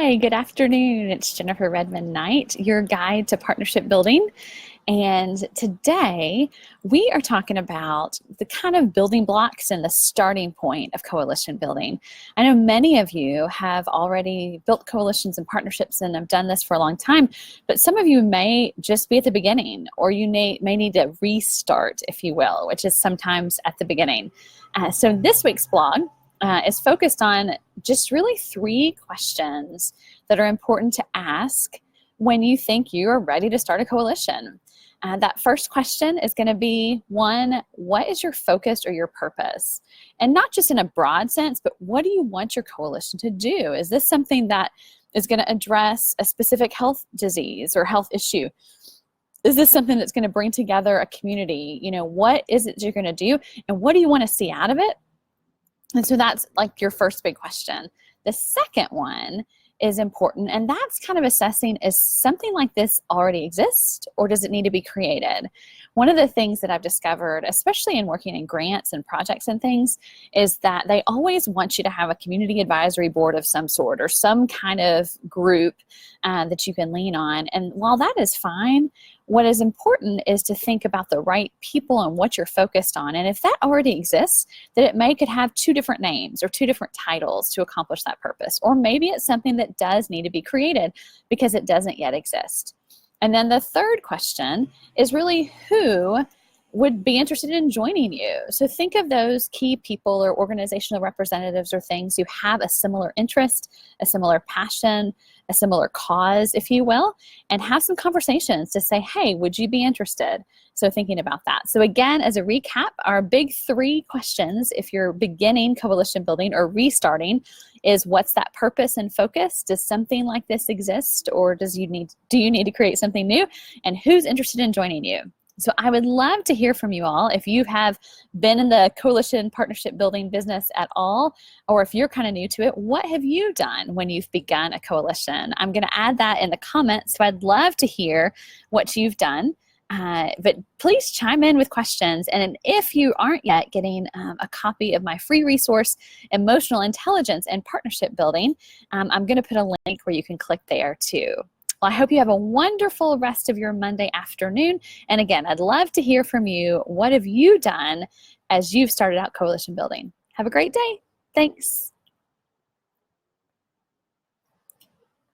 Hi, good afternoon. It's Jennifer Redmond Knight, your guide to partnership building. And today we are talking about the kind of building blocks and the starting point of coalition building. I know many of you have already built coalitions and partnerships and have done this for a long time, but some of you may just be at the beginning, or you may need to restart, if you will, which is sometimes at the beginning. So this week's blog is focused on just really 3 questions that are important to ask when you think you are ready to start a coalition. That first question is going to be, 1, what is your focus or your purpose? And not just in a broad sense, but what do you want your coalition to do? Is this something that is going to address a specific health disease or health issue? Is this something that's going to bring together a community? What is it you're going to do, and what do you want to see out of it? And so that's like your first big question. The second one is important, and that's kind of assessing, is something like this already exist, or does it need to be created? One of the things that I've discovered, especially in working in grants and projects and things, is that they always want you to have a community advisory board of some sort, or some kind of group that you can lean on. And while that is fine, what is important is to think about the right people and what you're focused on. And if that already exists, then it could have 2 different names or 2 different titles to accomplish that purpose. Or maybe it's something that does need to be created because it doesn't yet exist. And then the third question is really, who would be interested in joining you? So think of those key people or organizational representatives or things who have a similar interest, a similar passion, a similar cause, if you will, and have some conversations to say, hey, would you be interested? So thinking about that. So again, as a recap, our big 3 questions, if you're beginning coalition building or restarting, is, what's that purpose and focus? Does something like this exist, or do you need to create something new? And who's interested in joining you? So I would love to hear from you all. If you have been in the coalition partnership building business at all, or if you're kind of new to it, what have you done when you've begun a coalition? I'm going to add that in the comments, so I'd love to hear what you've done. But please chime in with questions. And if you aren't yet getting a copy of my free resource, Emotional Intelligence and Partnership Building, I'm going to put a link where you can click there too. Well, I hope you have a wonderful rest of your Monday afternoon. And again, I'd love to hear from you. What have you done as you've started out coalition building? Have a great day. Thanks.